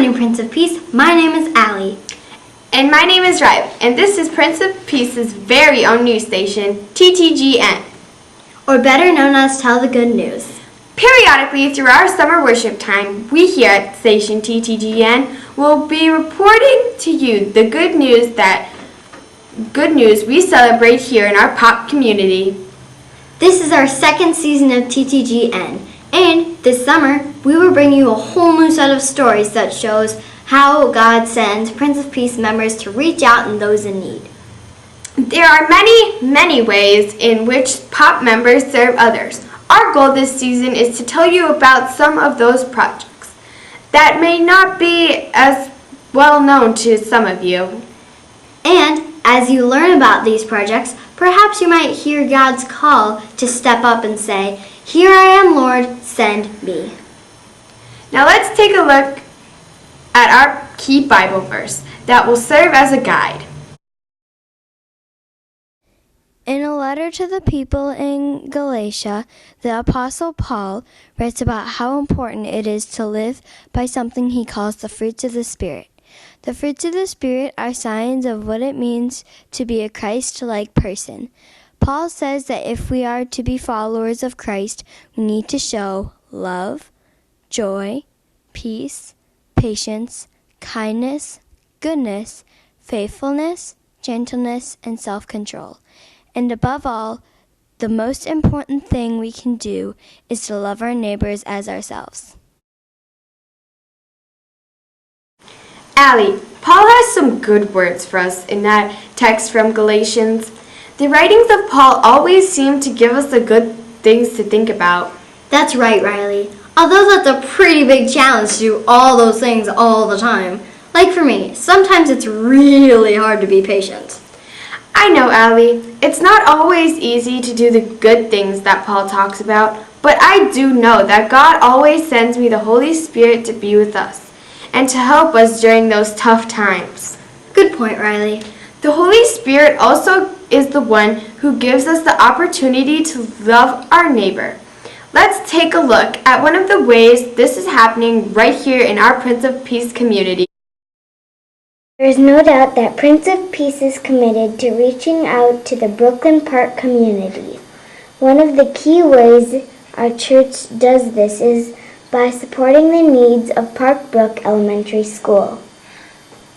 morning, Prince of Peace. My name is Allie. And my name is Rive, and this is Prince of Peace's very own news station, TTGN. Or better known as Tell the Good News. Periodically, through our summer worship time, we here at station TTGN will be reporting to you the good news we celebrate here in our pop community. This is our second season of TTGN, and this summer we will bring you a whole new set of stories that shows how God sends Prince of Peace members to reach out to those in need. There are many, many ways in which pop members serve others. Our goal this season is to tell you about some of those projects that may not be as well known to some of you. And as you learn about these projects, perhaps you might hear God's call to step up and say, "Here I am, Lord, send me." Now let's take a look at our key Bible verse that will serve as a guide. In a letter to the people in Galatia, the Apostle Paul writes about how important it is to live by something he calls the fruits of the Spirit. The fruits of the Spirit are signs of what it means to be a Christ-like person. Paul says that if we are to be followers of Christ, we need to show love, joy, peace, patience, kindness, goodness, faithfulness, gentleness, and self-control. And above all, the most important thing we can do is to love our neighbors as ourselves. Allie, Paul has some good words for us in that text from Galatians. The writings of Paul always seem to give us the good things to think about. That's right, Riley. Although that's a pretty big challenge to do all those things all the time. Like for me, sometimes it's really hard to be patient. I know, Allie. It's not always easy to do the good things that Paul talks about, but I do know that God always sends me the Holy Spirit to be with us and to help us during those tough times. Good point, Riley. The Holy Spirit also is the one who gives us the opportunity to love our neighbor. Let's take a look at one of the ways this is happening right here in our Prince of Peace community. There is no doubt that Prince of Peace is committed to reaching out to the Brooklyn Park community. One of the key ways our church does this is by supporting the needs of Park Brook Elementary School.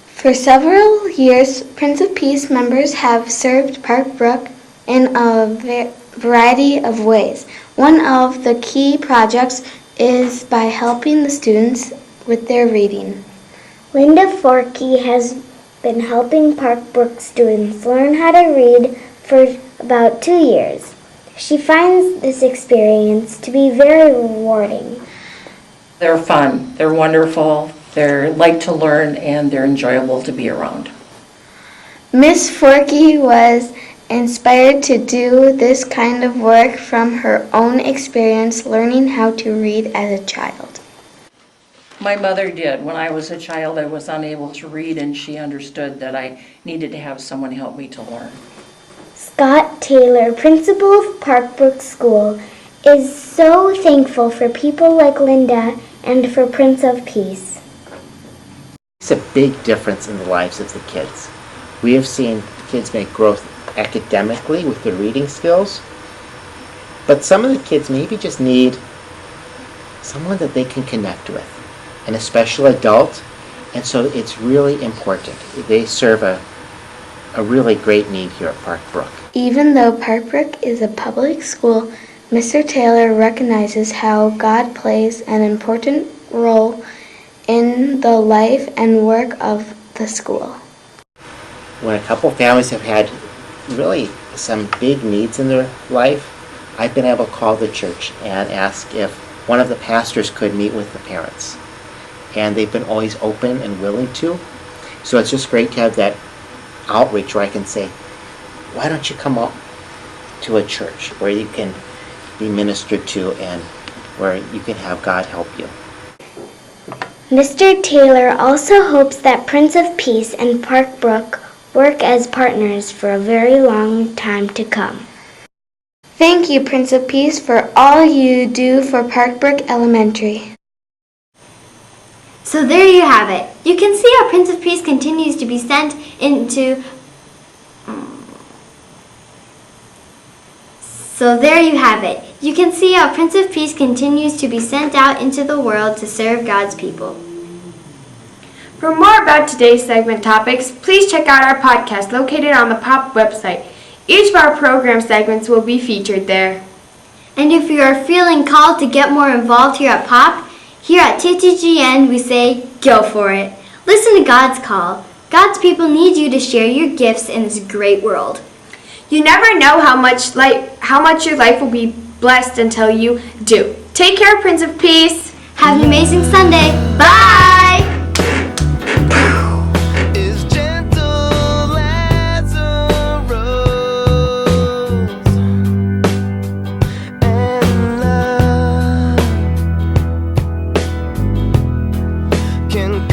For several years, Prince of Peace members have served Park Brook in a variety of ways. One of the key projects is by helping the students with their reading. Linda Forkey has been helping Park Brook students learn how to read for about 2 years. She finds this experience to be very rewarding. They're fun, they're wonderful, they like to learn, and they're enjoyable to be around. Miss Forkey was inspired to do this kind of work from her own experience learning how to read as a child. My mother did. When I was a child, I was unable to read, and she understood that I needed to have someone help me to learn. Scott Taylor, principal of Park Brook School, is so thankful for people like Linda and for Prince of Peace. It's a big difference in the lives of the kids. We have seen kids make growth academically with their reading skills, but some of the kids maybe just need someone that they can connect with, and a special adult, and so it's really important. They serve a really great need here at Park Brook. Even though Park Brook is a public school, Mr. Taylor recognizes how God plays an important role in the life and work of the school. When a couple families have had really some big needs in their life, I've been able to call the church and ask if one of the pastors could meet with the parents. And they've been always open and willing to. So it's just great to have that outreach where I can say, why don't you come up to a church where you can be ministered to and where you can have God help you. Mr. Taylor also hopes that Prince of Peace and Park Brook work as partners for a very long time to come. Thank you, Prince of Peace, for all you do for Park Brook Elementary. So there you have it. You can see how Prince of Peace continues to be sent into... So there you have it. You can see how Prince of Peace continues to be sent out into the world to serve God's people. For more about today's segment topics, please check out our podcast located on the POP website. Each of our program segments will be featured there. And if you are feeling called to get more involved here at POP, here at TTGN we say, go for it. Listen to God's call. God's people need you to share your gifts in this great world. You never know how much your life will be blessed until you do. Take care, Prince of Peace. Have an amazing Sunday. Bye! Is gentle as a rose, and love can